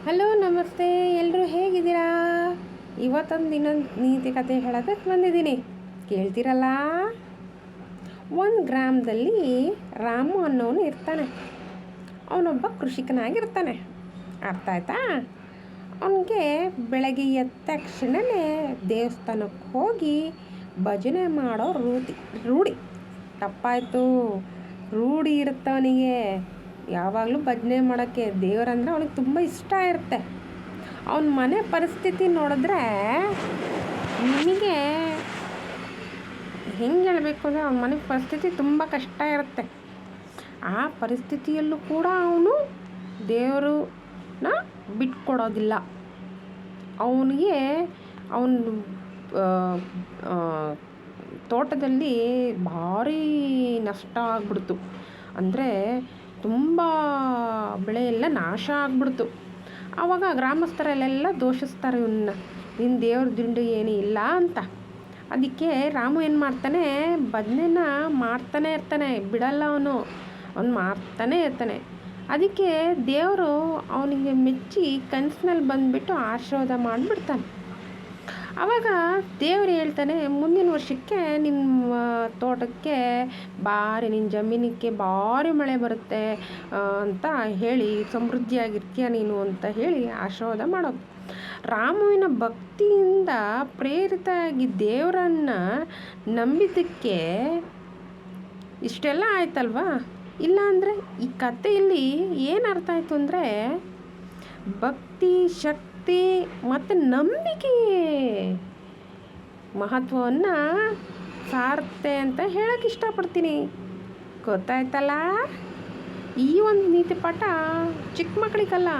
Hello ನಮಸ್ತೆ, ಎಲ್ಲರೂ ಹೇಗಿದ್ದೀರಾ? ಇವತ್ತೊಂದು ಇನ್ನೊಂದು ನೀತಿ ಕತೆ ಹೇಳೋದಕ್ಕೆ ಬಂದಿದ್ದೀನಿ, ಕೇಳ್ತೀರಲ್ಲ. ಒಂದು ಗ್ರಾಮದಲ್ಲಿ ರಾಮು ಅನ್ನೋನು ಇರ್ತಾನೆ. ಅವನೊಬ್ಬ ಕೃಷಿಕನಾಗಿರ್ತಾನೆ. ಅರ್ಥ ಆಯ್ತಾ? ಅವನಿಗೆ ಬೆಳಗ್ಗೆ ಎದ್ದ ತಕ್ಷಣವೇ ದೇವಸ್ಥಾನಕ್ಕೆ ಹೋಗಿ ಭಜನೆ ಮಾಡೋ ರೂಢಿ. ತಪ್ಪಾಯಿತು, ರೂಢಿ ಇರುತ್ತವನಿಗೆ. ಯಾವಾಗಲೂ ಭಜನೆ ಮಾಡೋಕ್ಕೆ, ದೇವರಂದ್ರೆ ಅವನಿಗೆ ತುಂಬ ಇಷ್ಟ ಇರುತ್ತೆ. ಅವನ ಮನೆ ಪರಿಸ್ಥಿತಿ ನೋಡಿದ್ರೆ ನಿಮಗೆ ಹೆಂಗೆ ಹೇಳಬೇಕು ಅಂದರೆ, ಅವನ ಮನೆ ಪರಿಸ್ಥಿತಿ ತುಂಬ ಕಷ್ಟ ಇರುತ್ತೆ. ಆ ಪರಿಸ್ಥಿತಿಯಲ್ಲೂ ಕೂಡ ಅವನು ದೇವರನ್ನ ಬಿಟ್ಕೊಡೋದಿಲ್ಲ. ಅವನಿಗೆ ಅವನು ತೋಟದಲ್ಲಿ ಭಾರೀ ನಷ್ಟ ಆಗ್ಬಿಡ್ತು. ಅಂದರೆ ತುಂಬ ಬೆಳೆ ಎಲ್ಲ ನಾಶ ಆಗ್ಬಿಡ್ತು. ಆವಾಗ ಗ್ರಾಮಸ್ಥರಲ್ಲೆಲ್ಲ ದೋಷಿಸ್ತಾರೆ ಇವನ್ನ, ನಿನ್ನ ದೇವ್ರ ದಿಂಡು ಏನೂ ಇಲ್ಲ ಅಂತ. ಅದಕ್ಕೆ ರಾಮು ಏನು ಮಾಡ್ತಾನೆ, ಭಜನೆನ ಮಾಡ್ತಾನೆ ಇರ್ತಾನೆ, ಬಿಡಲ್ಲ. ಅವನು ಮಾಡ್ತಾನೆ ಇರ್ತಾನೆ. ಅದಕ್ಕೆ ದೇವರು ಅವನಿಗೆ ಮೆಚ್ಚಿ ಕನಸಿನಲ್ಲಿ ಬಂದುಬಿಟ್ಟು ಆಶೀರ್ವಾದ ಮಾಡಿಬಿಡ್ತಾನೆ. ಆವಾಗ ದೇವರು ಹೇಳ್ತಾನೆ, ಮುಂದಿನ ವರ್ಷಕ್ಕೆ ನಿಮ್ಮ ತೋಟಕ್ಕೆ ನಿನ್ನ ಜಮೀನಿಗೆ ಭಾರಿ ಮಳೆ ಬರುತ್ತೆ ಅಂತ ಹೇಳಿ, ಸಮೃದ್ಧಿಯಾಗಿರ್ತೀಯ ನೀನು ಅಂತ ಹೇಳಿ ಆಶೀರ್ವಾದ ಮಾಡೋದು. ರಾಮುವಿನ ಭಕ್ತಿಯಿಂದ ಪ್ರೇರಿತಾಗಿ ದೇವರನ್ನು ನಂಬಿದ್ದಕ್ಕೆ ಇಷ್ಟೆಲ್ಲ ಆಯ್ತಲ್ವಾ? ಇಲ್ಲಾಂದರೆ ಈ ಕಥೆಯಲ್ಲಿ ಏನು ಅರ್ಥ ಆಯಿತು ಅಂದರೆ, ಭಕ್ತಿ, ಶಕ್ತಿ ಮತ್ತು ನಂಬಿಕೆ ಮಹತ್ವವನ್ನು ಸಾರುತ್ತೆ ಅಂತ ಹೇಳೋಕ್ಕೆ ಇಷ್ಟಪಡ್ತೀನಿ. ಗೊತ್ತಾಯ್ತಲ್ಲ? ಈ ಒಂದು ನೀತಿ ಪಾಠ ಚಿಕ್ಕ ಮಕ್ಕಳಿಗಲ್ಲ,